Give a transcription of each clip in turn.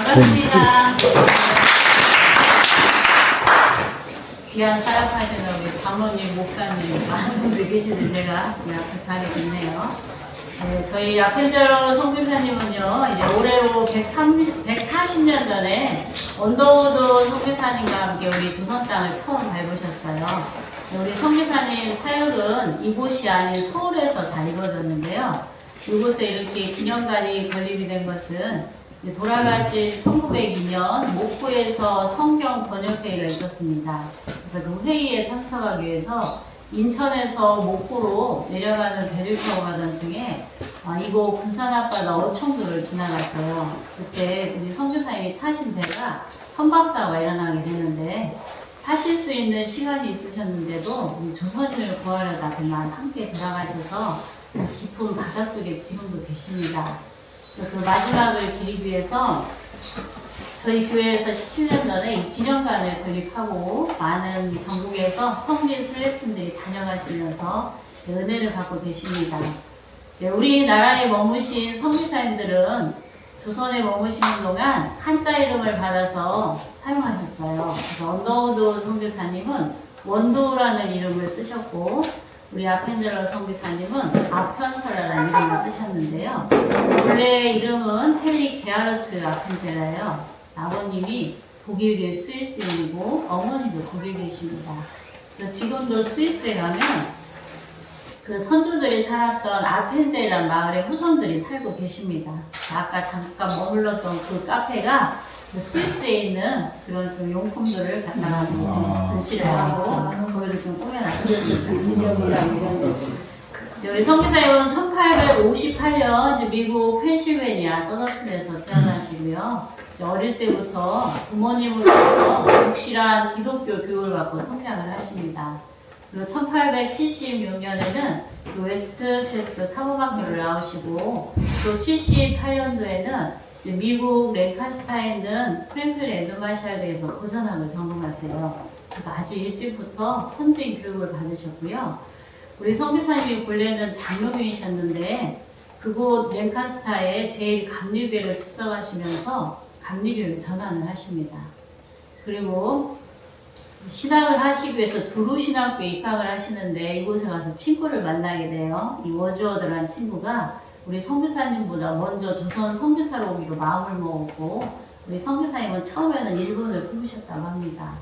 반갑습니다. 귀한 사역하시는 우리 장로님, 목사님, 많은 분들 계시는 제가 이 앞에 자리에 있네요. 네, 저희 아펜젤러 선교사님은요, 이제 올해로 140년 전에 언더우드 선교사님과 함께 우리 조선 땅을 처음 밟으셨어요. 우리 선교사님 사역은 이곳이 아닌 서울에서 다 이루어졌는데요. 이곳에 이렇게 기념관이 건립이 된 것은 돌아가신 1902년 목포에서 성경 번역회의가 있었습니다. 그래서 그 회의에 참석하기 위해서 인천에서 목포로 내려가는 배를 타고 가던 중에 이곳 군산 앞바다 어청도를 지나갔어요. 그때 우리 선교사님이 타신 배가 선박사가 일어나게 되는데 사실 수 있는 시간이 있으셨는데도 우리 조선인을 구하려다 그만 함께 들어가셔서 깊은 바닷속에 지금도 계십니다. 그 마지막을 기리기 위해서 저희 교회에서 17년 전에 이 기념관을 건립하고 많은 전국에서 성진 순례팀들이 다녀가시면서 은혜를 받고 계십니다. 우리나라에 머무신 선교사님들은 조선에 머무시는 동안 한자 이름을 받아서 사용하셨어요. 그래서 언더우드 선교사님은 원도라는 이름을 쓰셨고 우리 아펜젤러 선교사님은 아편설라라는 이름을 쓰셨는데요. 원래 이름은 헨리 게하르트 아펜젤러예요. 아버님이 독일계 스위스인이고 어머니도 독일계십니다. 지금도 스위스에 가면 그 선조들이 살았던 아펜젤이라는 마을의 후손들이 살고 계십니다. 아까 잠깐 머물렀던 그 카페가 스위스에 있는 그런 좀 용품들을 갖다가 글씨를 하고 거기를 좀 꾸며놨습니다. 우리 선교사님은 1858년 미국 펜실베니아 서너튼에서 태어나시고요. 어릴 때부터 부모님으로부터 독실한 기독교 교육을 받고 성장을 하십니다. 그리고 1876년에는 웨스트체스터 사범학교를 나오시고 또 78년도에는 미국 랭카스타에 있는 프랭클린 에드마샬대에서 고전학을 전공하세요. 그러니까 아주 일찍부터 선진 교육을 받으셨고요. 우리 선교사님이 본래는 장로교이셨는데 그곳 랭카스타에 제일 감리교회를 출석하시면서 감리교회를 전환을 하십니다. 그리고 신학을 하시기 위해서 두루 신학교에 입학을 하시는데 이곳에 가서 친구를 만나게 돼요. 이 워즈워드라는 친구가 우리 선교사님보다 먼저 조선 선교사로 오기로 마음을 먹었고 우리 선교사님은 처음에는 일본을 품으셨다고 합니다.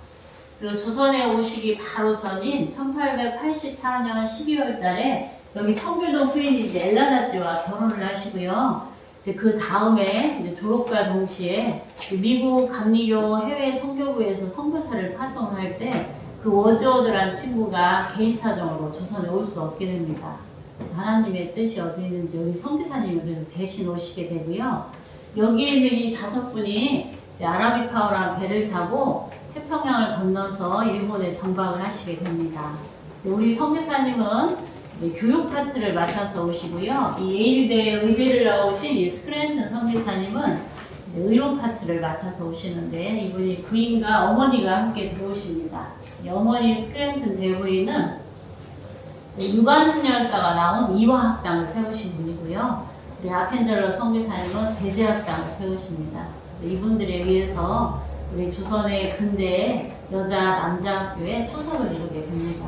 그리고 조선에 오시기 바로 전인 1884년 12월 달에 여기 청교동 후인이지 엘라나지와 결혼을 하시고요. 이제 그 다음에 졸업과 동시에 미국 감리교 해외 선교부에서 선교사를 파송을 할 때 그 워즈워드라는 친구가 개인 사정으로 조선에 올 수 없게 됩니다. 그래서 하나님의 뜻이 어디 있는지 우리 선교사님이 그래서 대신 오시게 되고요. 여기에 있는 이 5분이 이제 아라비카오라는 배를 타고 태평양을 건너서 일본에 정박을 하시게 됩니다. 우리 선교사님은 교육 파트를 맡아서 오시고요. 이 예일대 의대를 나오신 이 스크랜튼 선교사님은 의료 파트를 맡아서 오시는데 이분이 부인과 어머니가 함께 들어오십니다. 어머니 스크랜튼 대부인은 유관순열사가 나온 이화학당을 세우신 분이고요. 우리 아펜젤러 선교사님은 배제학당을 세우십니다. 이분들에 의해서 우리 조선의 근대의 여자 남자 학교에 초석을 이루게 됩니다.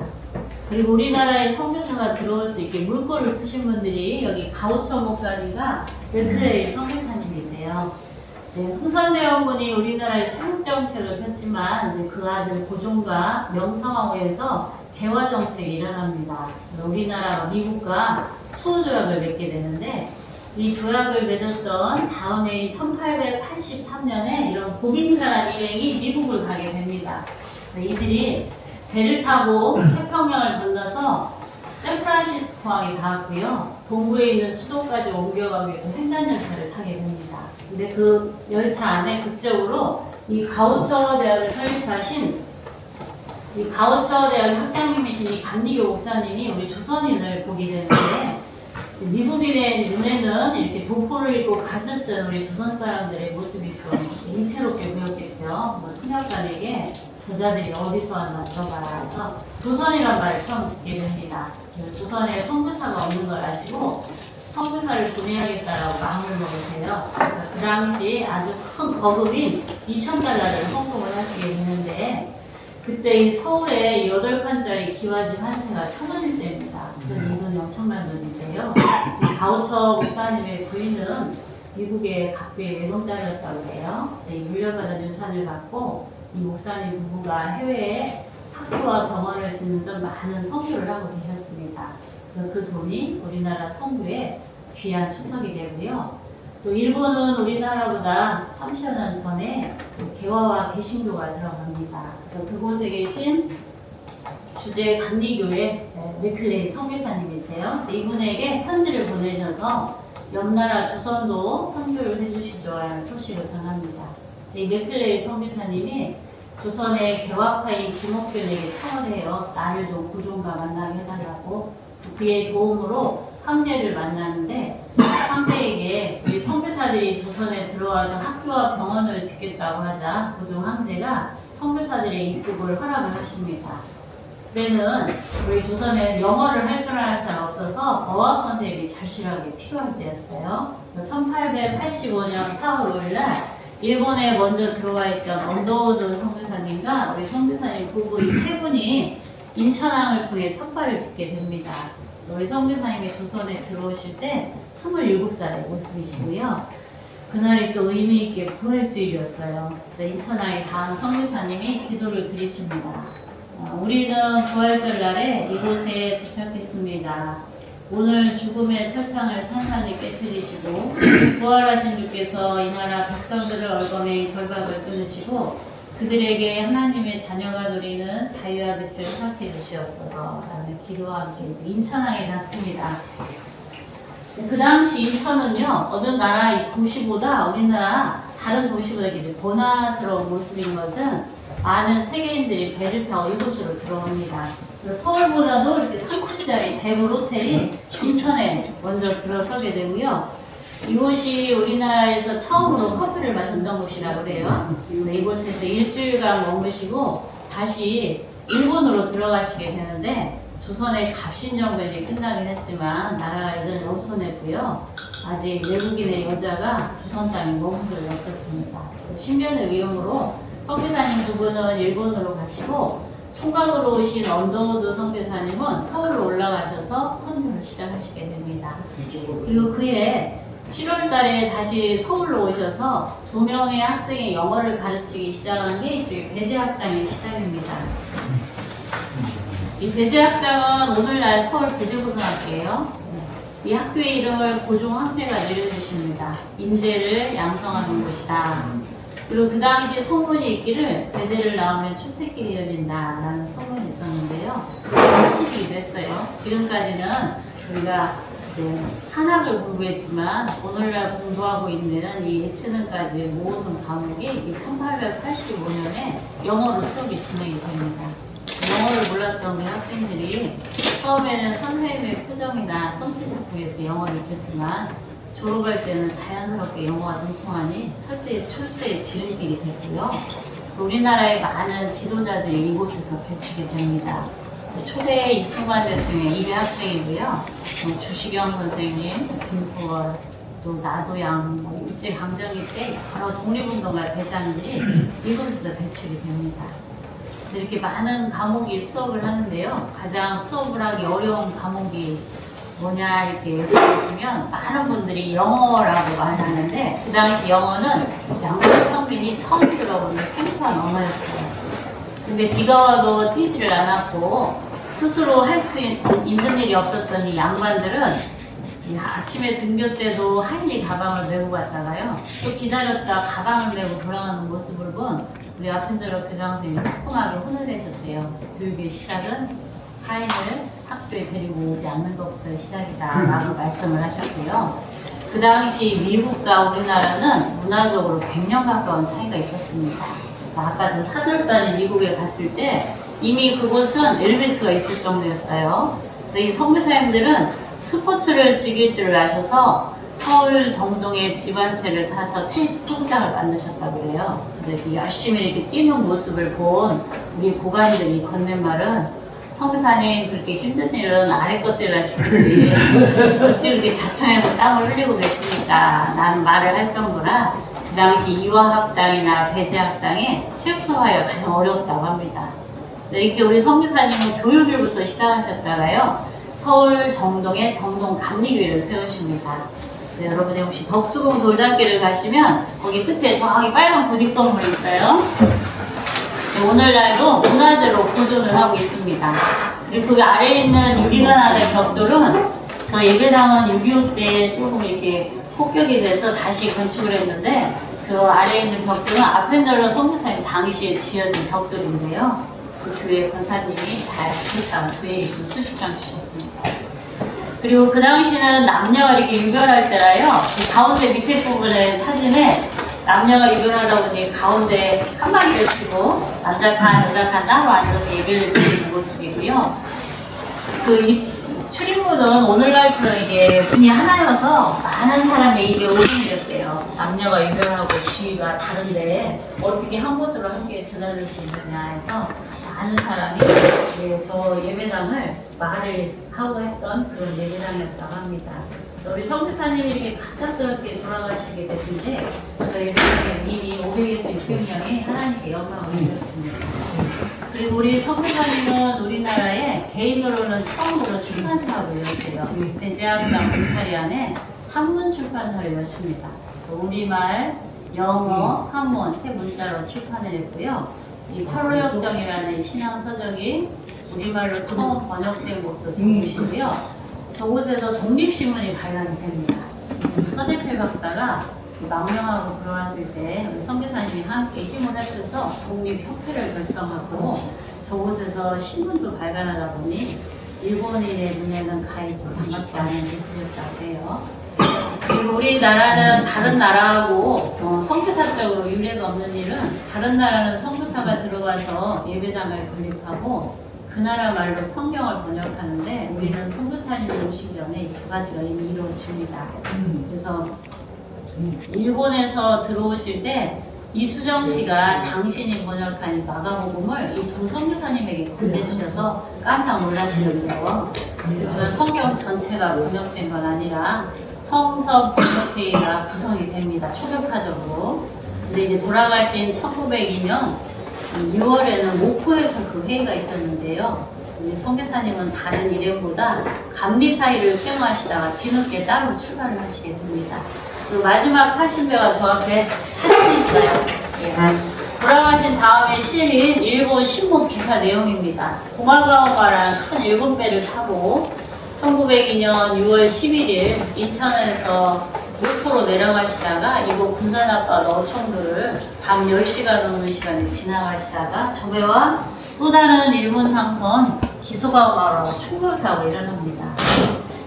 그리고 우리나라에 선교사가 들어올 수 있게 물꼬를 트신 분들이 여기 가우처 목사님과 베틀레이 선교사님이세요. 흥선대원군이 우리나라에 수국 정책을 폈지만 이제 그 아들 고종과 명성황후에서 개화 정책이 일어납니다. 우리나라가 미국과 수호 조약을 맺게 되는데 이 조약을 맺었던 다음 해인 1883년에 이런 고빙사라는 일행이 미국을 가게 됩니다. 이들이 배를 타고 태평양을 건너서 샌프란시스코항에 닿았고요. 동부에 있는 수도까지 옮겨가기 위해서 횡단열차를 타게 됩니다. 근데 그 열차 안에 극적으로 이 가우처 대학을 설립하신 이 가우처 대학 학장님이신 이 감리교 목사님이 우리 조선인을 보게 되는데 미국인의 눈에는 이렇게 도포를 입고 갓을 쓴 우리 조선 사람들의 모습이 좀 인체롭게 보였겠죠. 승려관에게 저자들이 어디서 왔나 들어가라 해서 조선이란 말을 처음 듣게 됩니다. 조선에 선교사가 없는 걸 아시고 선교사를 보내야겠다라고 마음을 먹으세요. 그래서 그 당시 아주 큰 거금인 2,000달러를 헌금을 하시게 됐는데, 그때 이 서울에 8칸짜리 기와집 한 채가 1,000원일 때입니다. 그 돈이 엄청난 돈인데요. 가우처 목사님의 부인은 미국의 각부의 외동딸이었다고 해요. 이 물려받은 유산을 갖고 이 목사님 부부가 해외에 학교와 병원을 짓는 등 많은 선교를 하고 계셨습니다. 그래서 그 돈이 우리나라 선교에 귀한 추석이 되고요. 또 일본은 우리나라보다 30여 년 전에 개화와 개신교가 들어갑니다. 그래서 그곳에 계신 주재 감리교회 맥클레이 선교사님이세요. 그래서 이분에게 편지를 보내셔서 옆나라 조선도 선교를 해주시죠 하는 소식을 전합니다. 이 맥클레이 선교사님이 조선의 개화파인 김옥균에게 청을 해요. 나를 좀 고종과 만나게 해달라고. 그의 도움으로 황제를 만나는데, 황제에게 우리 선교사들이 조선에 들어와서 학교와 병원을 짓겠다고 하자 고종 황제가 선교사들의 입국을 허락을 하십니다. 그때는 우리 조선에 영어를 할 줄 아는 사람 없어서 어학 선생님이 절실하게 필요할 때였어요. 1885년 4월 5일날 일본에 먼저 들어와 있던 언더우드 선교사님과 우리 선교사님 부부 이 세 분이 인천항을 통해 첫 발을 딛게 됩니다. 우리 선교사님이 조선에 들어오실 때 27살의 모습이시고요. 그날이 또 의미 있게 부활주일이었어요. 그래서 인천항에 닿은 선교사님이 기도를 드리십니다. 우리는 부활절 날에 이곳에 도착했습니다. 오늘 죽음의 철창을 산산히 깨뜨리시고 부활하신 주께서 이 나라 백성들을 얼거매 결박을 끊으시고 그들에게 하나님의 자녀가 누리는 자유와 빛을 허락해 주시옵소서 라는 기도와 함께 인천항에 갔습니다. 그 당시 인천은요, 어느 나라 이 도시보다 우리나라 다른 도시보다 이렇게 번화스러운 모습인 것은 많은 세계인들이 배를 타고 이곳으로 들어옵니다. 서울보다도 이렇게 3층짜리 대물 호텔이 인천에 먼저 들어서게 되고요. 이곳이 우리나라에서 처음으로 커피를 마셨던 곳이라고 그래요. 이곳에서 일주일간 머무시고 다시 일본으로 들어가시게 되는데, 조선의 갑신정변이 끝나긴 했지만 나라가 여전히 어수선했고요. 아직 외국인의 여자가 조선 땅에 머문 적이 없었습니다. 신변을 위험으로 선교사님 두 분은 일본으로 가시고 총각으로 오신 언더우드 선교사님은 서울로 올라가셔서 선교를 시작하시게 됩니다. 그리고 그해 7월 달에 다시 서울로 오셔서 2명의 학생이 영어를 가르치기 시작한 게 이제 배제학당의 시작입니다. 이 배제학당은 오늘날 서울 배제고등학교예요. 이 학교의 이름을 고종 황제가 내려주십니다. 인재를 양성하는 곳이다. 그리고 그 당시 소문이 있기를 배제를 나오면 출세길이 열린다라는 소문이 있었는데요. 사실이기도 했어요. 지금까지는 우리가 이제 한학을 공부했지만 오늘날 공부하고 있는 이 예체능까지 모든 과목이 1885년에 영어로 수업이 진행이 됩니다. 영어를 몰랐던 우리 학생들이 처음에는 선생님의 표정이나 손짓을 통해서 영어를 익혔지만 졸업할 때는 자연스럽게 영어가 능통하니 출세의 지름길이 됐고요. 또 우리나라의 많은 지도자들이 이곳에서 배치게 됩니다. 초대 이승만 대통령의 2회 학생이고요. 주시경 선생님, 김소월, 또 나도양, 일제강점기 때 여러 독립운동가 대장들이 이곳에서 배출이 됩니다. 이렇게 많은 과목이 수업을 하는데요. 가장 수업을 하기 어려운 과목이 뭐냐 이렇게 보시면 많은 분들이 영어라고 말하는데, 그 당시 영어는 양국 평민이 처음 들어보는 생소한 언어였어요. 근데 비가 와도 뛰지를 않았고 스스로 할 수 있는 일이 없었던 이 양반들은 아침에 등교 때도 하인이 가방을 메고 갔다가요, 또 기다렸다 가방을 메고 돌아가는 모습을 본 우리 아펜젤러 교장선생님이 따끔하게 혼을 내셨대요. 교육의 시작은 하인을 학교에 데리고 오지 않는 것부터 시작이다 라고 말씀을 하셨고요. 그 당시 미국과 우리나라는 문화적으로 100년 가까운 차이가 있었습니다. 그래서 아까 저 사절단이 미국에 갔을 때 이미 그곳은 엘리베이터가 있을 정도였어요. 그래서 이 선교사님들은 스포츠를 즐길 줄 아셔서 서울 정동에 집 한 채를 사서 테니스 투구장을 만드셨다고 해요. 그래서 열심히 이렇게 뛰는 모습을 본 우리 고관들이 건넨 말은, 성교사님 그렇게 힘든 일은 아래 것들을 하시겠지. 어찌 그렇게 자청해서 땀을 흘리고 계십니까? 라는 말을 할 정도라 그 당시 이화학당이나 배제학당에 체육 수업하기가 가장 어려웠다고 합니다. 이렇게 우리 성교사님은 교육일부터 시작하셨다가요. 서울 정동에 정동 감리교회를 세우십니다. 네, 여러분이 혹시 덕수궁 돌담길을 가시면 거기 끝에 저기 빨간 고딕 건물이 있어요. 네, 오늘날도 문화재로 보존을 하고 있습니다. 그리고 그 아래에 있는 유리관안의 벽돌은 저 예배당은 6.25 때 조금 이렇게 폭격이 돼서 다시 건축을 했는데 그 아래에 있는 벽돌은 아펜젤러 선교사님 당시에 지어진 벽돌인데요. 그 교회 권사님이 잘 그렇다고 저희에게 수십장 주셨습니다. 그리고 그 당시는 남녀가 이렇게 유별할 때라요. 그 가운데 밑에 부분의 사진에 남녀가 유별하다 보니 가운데 칸막이를 치고 남자 칸, 여자 칸 따로 앉아서 예배를 드리는 모습이고요. 그 출입문은 오늘날처럼 이게 문이 하나여서 많은 사람의 입에 오름이 됐대요. 남녀가 유별하고 지위가 다른데 어떻게 한 곳으로 함께 드나들 수 있느냐 해서 많은 사람이 저 예배당을 말을 하고 했던 그런 예배당이었다고 합니다. 우리 성교사님이 이렇게 갑작스럽게 돌아가시게 됐는데 저희 예배당에 이미 500에서 600명이 하나님께 영광을 드렸습니다. 그리고 우리 성교사님은 우리나라에 개인으로는 처음으로 출판 사업을 열었어요. 배제학당 울타리 안에 산문 출판사를 여십니다. 우리말, 영어, 한문 세 문자로 출판을 했고요. 이 철로역정이라는 신앙서적이 우리말로 처음 번역된 것도 적으시고요. 저곳에서 독립신문이 발간이 됩니다. 서재필 박사가 망명하고 들어왔을 때 우리 선교사님이 함께 힘을 합쳐서 독립협회를 결성하고 저곳에서 신문도 발간하다 보니 일본인의 눈에는 가히 좀 반갑지 않은 모습이었다고 해요. 그리고 우리나라는 다른 나라하고 선교사적으로 유례가 없는 일은 다른 나라는 선교사가 들어가서 예배당을 건립하고 그 나라 말로 성경을 번역하는데 우리는 선교사님이 오시기 전에 이 두 가지가 이미 이루어집니다. 그래서 일본에서 들어오실 때 이수정 씨가 당신이 번역한 마가복음을 이 두 선교사님에게 건네주셔서 깜짝 놀라시는데요. 저는 성경 전체가 번역된 건 아니라 성서 번역회의가 구성이 됩니다. 초격파적으로. 근데 이제 돌아가신 1902년 6월에는 목포에서 그 회의가 있었는데요. 우리 선교사님은 다른 일행보다 감리 사이를 수행하시다가 뒤늦게 따로 출발을 하시게 됩니다. 그 마지막 하신배가 저 앞에 사진이 있어요. 예. 돌아가신 다음에 실린 일본 신문 기사 내용입니다. 고마가오마라는 큰 일본 배를 타고 1902년 6월 11일 인천에서 목포로 내려가시다가 이곳 군산앞바다 어청도를 밤 10시가 넘는 시간에 지나가시다가 저 배와 또 다른 일본 상선 기소가오마로 충돌사고가 일어납니다.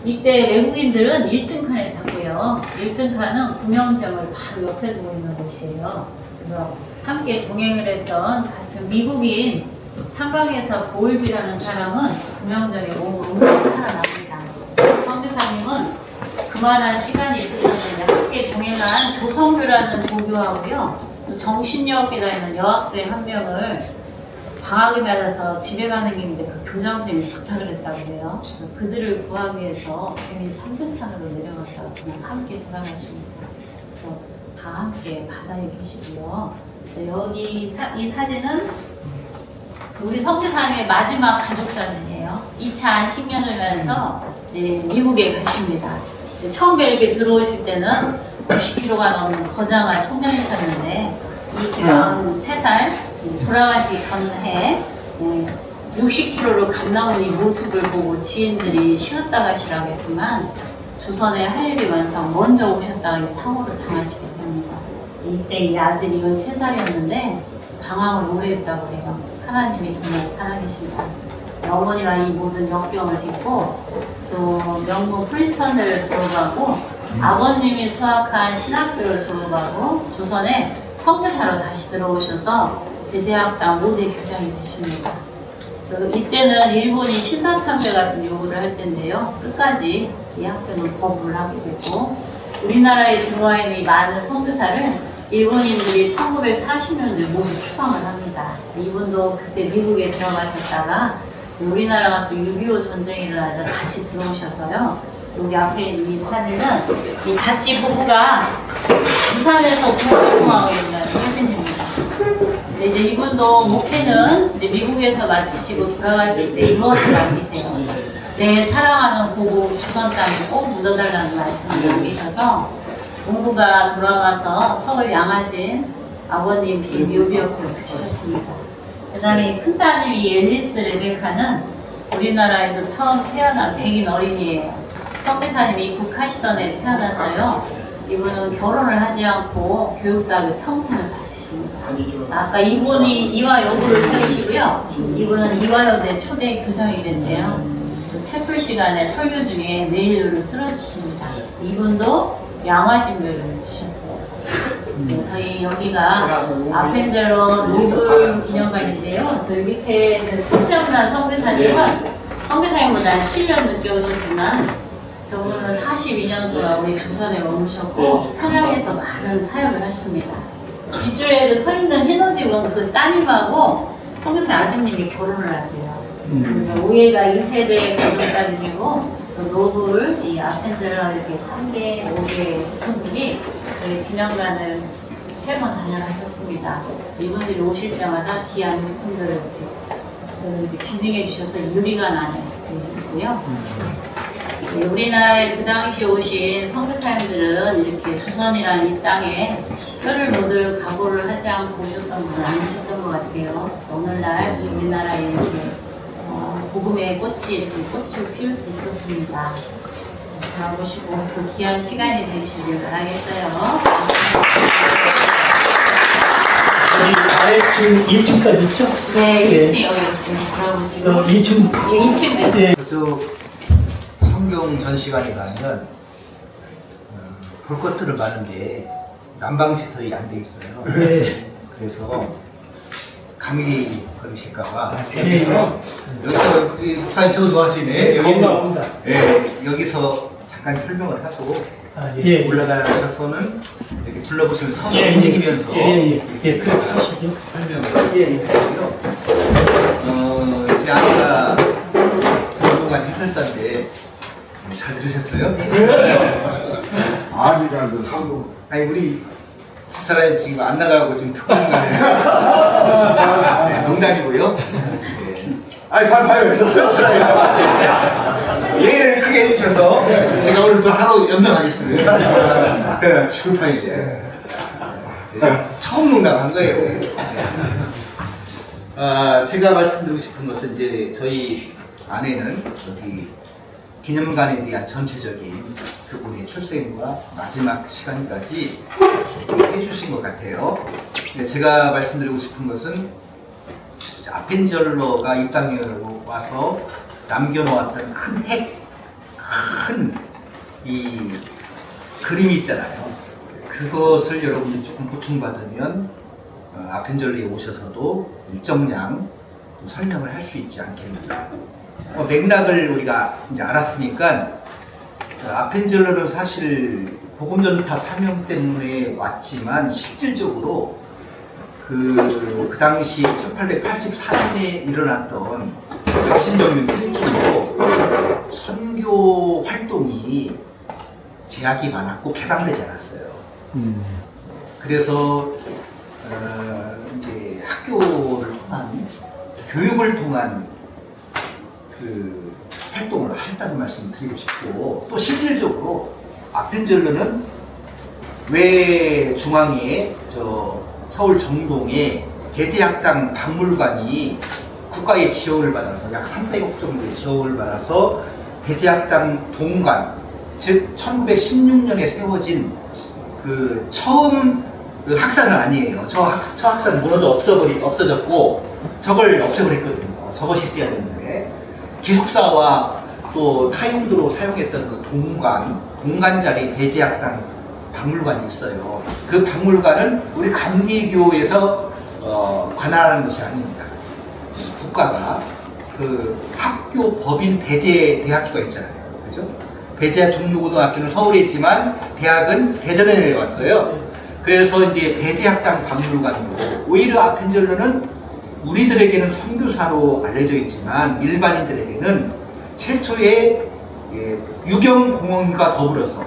이때 외국인들은 1등 칸에 탔고요. 1등 칸은 구명정을 바로 옆에 두고 있는 곳이에요. 그래서 함께 동행을 했던 같은 미국인 탄광에서 보울비라는 사람은 구명정의 몸으로 살아납니다. 선교사님은 그만한 시간이 있으셨는데 함께 동행한 조성규라는 조교하고요. 또 정신여학에 다니는 여학생 한 명을 방학이 맞아서 집에 가는 길인데 그 교장선생님이 부탁을 했다고 해요. 그들을 구하기 위해서 괜히 3등산으로 내려갔다가 그냥 함께 돌아가십니다. 그래서 다 함께 바다에 계시고요. 여기 이 사진은 우리 선교사님의 마지막 가족 사진이에요. 2차 안식년을 위해서 미국에 가십니다. 처음 이렇게 들어오실 때는 90kg가 넘는 거장한 청년이셨는데 이 43살 돌아가시기 전해 60kg로 감나온 이 모습을 보고 지인들이 쉬었다 가시라고 했지만 조선에 할 일이 많다고 먼저 오셨다가 상호를 당하시게 됩니다. 이때 이 아들이 13살이었는데 방황을 오래 했다고 해요. 하나님이 정말 살아계신다. 어머니가 이 모든 역경을 딛고 또 명문 프린스턴대를 졸업하고 아버님이 수학한 신학교를 졸업하고 조선에 선교사로 다시 들어오셔서 배제학당 5대 교장이 되십니다. 그래서 이때는 일본이 신사참배 같은 요구를 할 텐데요. 끝까지 이 학교는 거부를 하게 됐고 우리나라에 들어와 있는 이 많은 선교사를 일본인들이 1940년도에 모두 추방을 합니다. 이분도 그때 미국에 들어가셨다가 우리나라가 또 6.25 전쟁이 일어나자 다시 들어오셔서요. 여기 앞에 있는 이 사진은 이 다찌 부부가 부산에서 구호공항에 있는 사진입니다. 근데 이제 이분도 목회는 이제 미국에서 마치시고 돌아가실 때 이것을 남기세요. 내 사랑하는 고국 조선 땅에 꼭 묻어달라는 말씀을 남기셔서 공부가 돌아가서 서울 양화진 아버님 묘비 옆에 붙이셨습니다. 그 다음에 큰 따님이 앨리스 레베카는 우리나라에서 처음 태어난 백인 어린이에요. 성대사님이 입국하시던 해 태어나서요. 이분은 결혼을 하지 않고 교육사학을 평생을 받으십니다. 아까 이분이 이화여고를 세우시고요. 이분은 이화여대 초대 교장이 됐는데요. 채플 시간에 설교 중에 내일을 쓰러지십니다. 이분도 양화진묘를 지셨어요. 저희 여기가 아펜젤러 노블 기념관인데요. 저희 밑에 코스염란 성대사님은 성대사님보다 7년 늦게 오셨지만 저분은 42년 동안 우리 조선에 머무셨고 평양에서 많은 사역을 하십니다. 뒷줄에 서 있는 흰옷 그 따님하고 성대사 아드님이 결혼을 하세요. 그래서 우리가 2세대 가족사님이고 저 노블, 이 아펜젤러 이렇게 3개, 5개 분들이 저희 기념관을 3번 단열하셨습니다. 이분들이 오실 때마다 귀한 물품들을 이렇게 저를 이렇게 기증해 주셔서 유리관 안에 있고요. 우리나라에 그 당시 오신 선교사님들은 이렇게 조선이라는 이 땅에 뼈를 묻을 각오를 하지 않고 오셨던 분은 아니셨던 것 같아요. 그래서 오늘날 우리나라에 이렇게 복음의 꽃이 이렇게 꽃을 피울 수 있었습니다. 가보시고 그 귀한 시간이 되시길 바라겠어요. 아래 지금 1층까지 있죠? 네, 1층 여기 들어보시고 2층. 예, 2층 됐어요. 예. 저 성경 전시관에 가면 볼거트를 가는데 난방 시설이 안 돼 있어요. 네. 그래서 감기 걸리실까봐 네. 여기서 목사님 저거 좋아하시네. 감사합니다. 예, 여기서 잠깐 설명을 하고 예. 올라가셔서는 이렇게 둘러보시면 서서 예, 움직이면서 예. 그렇게 하시죠. 설명을 예. 해드리고요. 제 아내가 그동안 해설사인데 잘 들으셨어요? 아주 잘 들었어. 아니 우리 집사람이 지금 안 나가고 지금 듣고 있는 거예요. 네, 농담이고요. 네. 아니 봐요. 예를 크게 해주셔서 제가 오늘 또 하루 연명하겠습니다. 네, 죽을 판이지. 처음 농담한 거예요. 제가 말씀드리고 싶은 것은 이제 저희 아내는 여기 기념관에 대한 전체적인 그분의 출생과 마지막 시간까지 해주신 것 같아요. 근데 제가 말씀드리고 싶은 것은 아펜젤러가 이 땅에 와서 남겨놓았던 큰 이 그림이 있잖아요. 그것을 여러분들이 조금 보충받으면 아펜젤러에 오셔서도 일정량 좀 설명을 할 수 있지 않겠는가. 맥락을 우리가 이제 알았으니까 아펜젤러는 사실 복음 전파 사명 때문에 왔지만 실질적으로 그 당시 1884년에 일어났던 갑신정민 폐중으로 선교 활동이 제약이 많았고 개방되지 않았어요. 그래서 이제 학교를 통한 교육을 통한 그 활동을 하셨다는 말씀을 드리고 싶고, 또 실질적으로 아펜젤러는 왜 중앙에 서울 정동에 배제학당 박물관이 국가의 지원을 받아서 약 300억 정도의 지원을 받아서 배제학당 동관, 즉 1916년에 세워진 그 처음 그 학사는 아니에요. 저 학사는 무너져 없어졌고 저걸 없애버렸거든요. 저것이 있어야 되는데 기숙사와 또 타용도로 사용했던 그 동관자리 배제학당 박물관이 있어요. 그 박물관은 우리 감리교에서 관할하는 것이 아닙니다. 국가가 그 학교 법인 배제 대학교가 있잖아요. 그죠? 배제 중류고등학교는 서울에 있지만 대학은 대전에 내려왔어요. 그래서 이제 배제학당 박물관으로 오히려 아펜젤러는 우리들에게는 선교사로 알려져 있지만 일반인들에게는 최초의 유경공원과 더불어서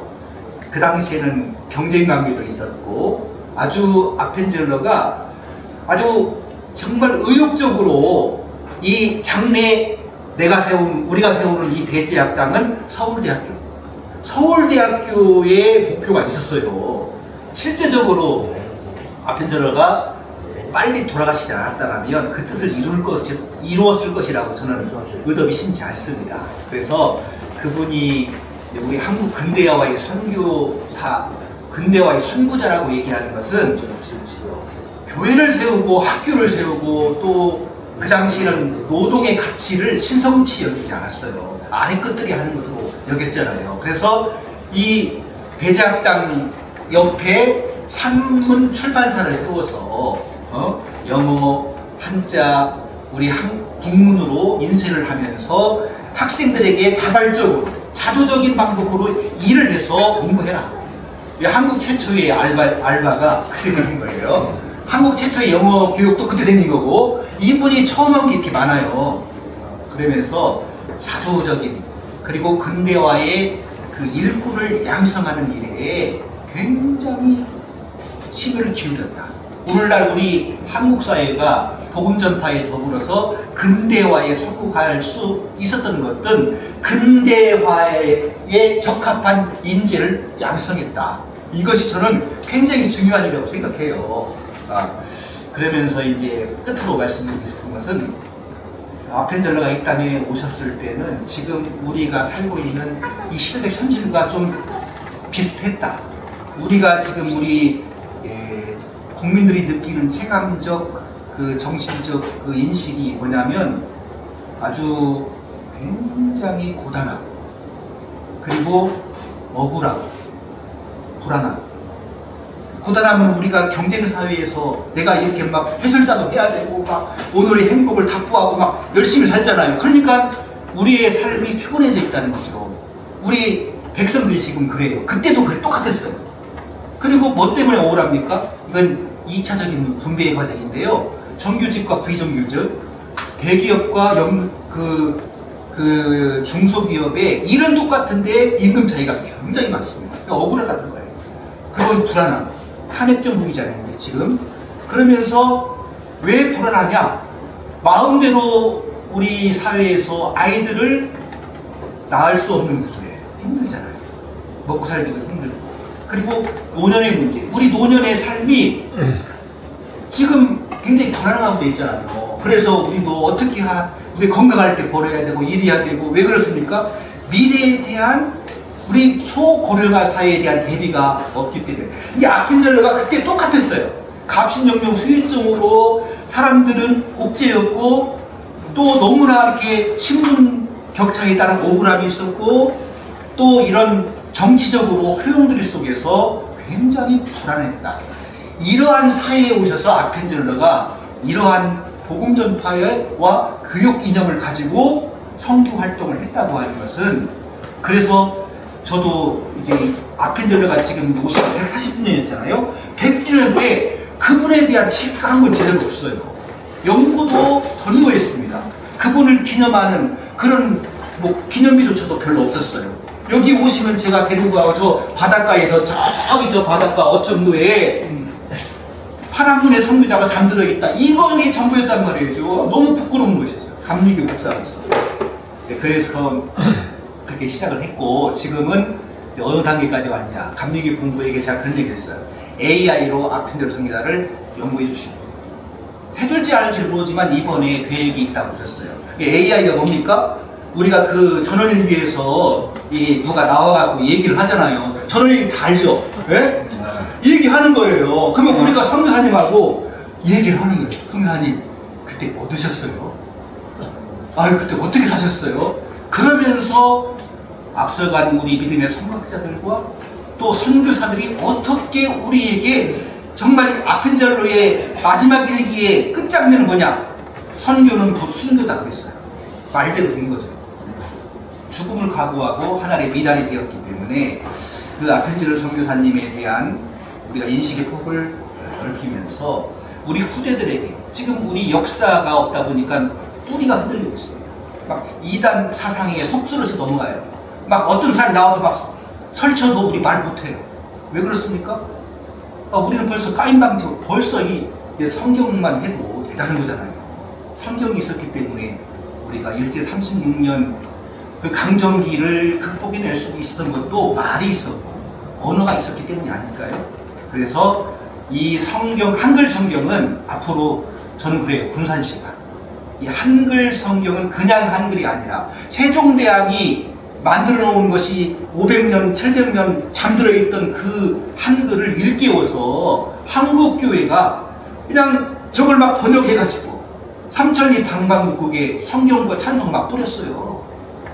그 당시에는 경쟁 관계도 있었고 아주 아펜젤러가 아주 정말 의욕적으로 이 장래 우리가 세우는 이 배제학당은 서울대학교의 목표가 있었어요. 실제적으로 아펜젤러가 빨리 돌아가시지 않았다면 그 뜻을 이루었을 것이라고 저는 의도히 심지 않습니다. 그래서 그분이 우리 한국 근대화의 근대화의 선구자라고 얘기하는 것은 교회를 세우고 학교를 세우고 또 그 당시에는 노동의 가치를 신성치 여기지 않았어요. 아래 끝들이 하는 것으로 여겼잖아요. 그래서 이 배제학당 옆에 산문 출판사를 세워서 영어, 한자, 우리 국문으로 인쇄를 하면서 학생들에게 자발적으로 자조적인 방법으로 일을 해서 공부해라. 한국 최초의 알바가 그때 생긴 거예요. 한국 최초의 영어 교육도 그때 생긴 거고 이분이 처음 한 게 이렇게 많아요. 그러면서 자조적인 그리고 근대화의 그 일꾼을 양성하는 일에 굉장히 힘을 기울였다. 오늘날 우리 한국 사회가 복음 전파에 더불어서 근대화에 성공할 수 있었던 것은 근대화에 적합한 인재를 양성했다. 이것이 저는 굉장히 중요한 일이라고 생각해요. 그러면서 이제 끝으로 말씀드리고 싶은 것은 아펜젤러가 이 땅에 오셨을 때는 지금 우리가 살고 있는 이 시대적 현실과 좀 비슷했다. 우리가 지금 우리 국민들이 느끼는 체감적 그 정신적 그 인식이 뭐냐면 아주 굉장히 고단하고 그리고 억울하고 불안하고 고단하면 우리가 경쟁 사회에서 내가 이렇게 막 해설사도 해야 되고 막 오늘의 행복을 답보하고 막 열심히 살잖아요. 그러니까 우리의 삶이 피곤해져 있다는 거죠. 우리 백성들이 지금 그래요. 그때도 똑같았어요. 그리고 뭐 때문에 억울합니까? 이건 2차적인 분배의 과정인데요. 정규직과 비정규직, 대기업과 중소기업의 일은 똑같은데 임금 차이가 굉장히 많습니다. 그러니까 억울하다는 거예요. 그건 불안함. 탄핵정국이잖아요, 지금. 그러면서 왜 불안하냐? 마음대로 우리 사회에서 아이들을 낳을 수 없는 구조예요. 힘들잖아요. 먹고 살기도 힘들고. 그리고 노년의 문제. 우리 노년의 삶이 지금 굉장히 불안하고 돼 있잖아요. 그래서 우리도 어떻게 우리 건강할 때 벌어야 되고 일해야 되고 왜 그렇습니까? 미래에 대한 우리 초고령화 사회에 대한 대비가 없기 때문에 이 아펜젤러가 그때 똑같았어요. 갑신정명 후유증으로 사람들은 옥죄였고 또 너무나 이렇게 신분 격차에 따른 억울함이 있었고 또 이런 정치적으로 효용들 속에서 굉장히 불안했다. 이러한 사회에 오셔서 아펜젤러가 이러한 복음 전파와 교육 이념을 가지고 선교 활동을 했다고 하는 것은 그래서 저도 이제 아펜젤러가 지금 오시가 140주년이었잖아요. 100주년 때 그분에 대한 체크가 한 번 제대로 없어요. 연구도 전무했습니다. 그분을 기념하는 그런 기념비조차도 별로 없었어요. 여기 오시면 제가 데리고 가서 바닷가에서 저기 저 바닷가 어청도에 파란문의 선교자가 잠들어 있다. 이거이 전부였단 말이죠. 너무 부끄러운 것이었어요. 감리교 목사가 있어요. 그래서 그렇게 시작을 했고 지금은 어느 단계까지 왔냐. 감리교 공부에게 제가 그런 얘기를 했어요. AI로 아펜젤러 선교사를 연구해 주시고 해줄지 안 할지 모르지만 이번에 계획이 있다고 들었어요. AI가 뭡니까? 우리가 그 전원일기에서 누가 나와가지고 얘기를 하잖아요. 전원일기 다 알죠? 예? 얘기하는 거예요. 그러면 우리가 선교사님하고 얘기를 하는 거예요. 선교사님 그때 뭐 드셨어요? 아유 그때 어떻게 사셨어요? 그러면서 앞서간 우리 믿음의 선각자들과 또 선교사들이 어떻게 우리에게 정말 아펜젤러의 마지막 일기의 끝장면은 뭐냐? 선교는 곧 순교다 그랬어요. 말대로 된 거죠. 죽음을 각오하고 하나님의 미랄이 되었기 때문에 그 아펜젤러 선교사님에 대한 우리가 인식의 폭을 넓히면서 우리 후대들에게 지금 우리 역사가 없다 보니까 뿌리가 흔들리고 있습니다. 막 이단 사상에 휩쓸려서 넘어가요. 막 어떤 사람이 나와서 막 설쳐도 우리 말 못해요. 왜 그렇습니까? 우리는 벌써 까임방지고 벌써 이 성경만 해도 대단한 거잖아요. 성경이 있었기 때문에 우리가 일제 36년 그 강점기를 극복해낼 수 있었던 것도 말이 있었고 언어가 있었기 때문이 아닐까요? 그래서 이 성경, 한글 성경은 앞으로 저는 그래요. 군산시가 이 한글 성경은 그냥 한글이 아니라 세종대왕이 만들어 놓은 것이 500년, 700년 잠들어 있던 그 한글을 일깨워서 한국교회가 그냥 저걸 막 번역해가지고 삼천리 방방곡곡에 성경과 찬송 막 뿌렸어요.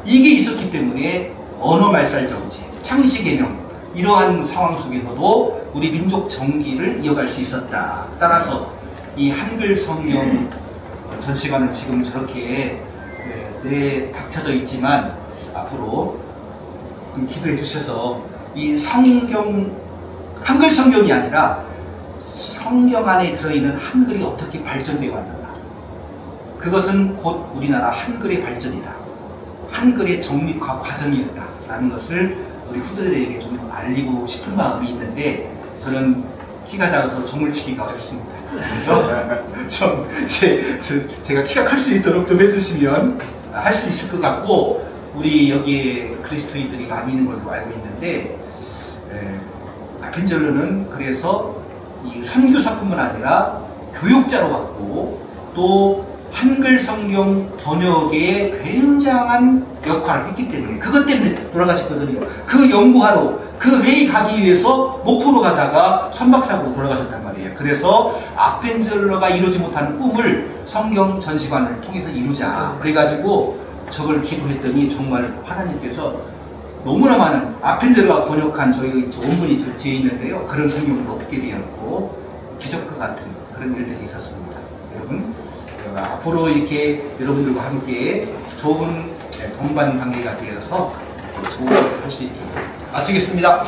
이게 있었기 때문에 언어말살 정치, 창시개명 이러한 상황 속에서도 우리 민족 정기를 이어갈 수 있었다. 따라서 이 한글 성경 전시관은 지금 저렇게 닥쳐져 있지만 앞으로 좀 기도해 주셔서 이 성경, 한글 성경이 아니라 성경 안에 들어있는 한글이 어떻게 발전되어 왔는가. 그것은 곧 우리나라 한글의 발전이다. 한글의 정립화 과정이었다. 라는 것을 우리 후대들에게 좀 알리고 싶은 마음이 있는데 저는 키가 작아서 종을치기가 어렵습니다. 제가 키가 클 수 있도록 좀 해주시면 할 수 있을 것 같고 우리 여기에 그리스도인들이 많이 있는 걸로 알고 있는데 아펜젤러는 그래서 이 선교사뿐만 아니라 교육자로 왔고 또 한글 성경 번역에 굉장한 역할을 했기 때문에 그것 때문에 돌아가셨거든요. 그 연구하러 그 회의 가기 위해서 목포로 가다가 선박사고로 돌아가셨단 말이에요. 그래서 아펜젤러가 이루지 못하는 꿈을 성경 전시관을 통해서 이루자 그래가지고 저걸 기도했더니 정말 하나님께서 너무나 많은 아펜젤러가 번역한 저희 원문이 뒤에 있는데요. 그런 성경도 얻게 되었고 기적과 같은 그런 일들이 있었습니다. 여러분 앞으로 이렇게 여러분들과 함께 좋은 동반 관계가 되어서 좋은 일을 할 수 있게 마치겠습니다.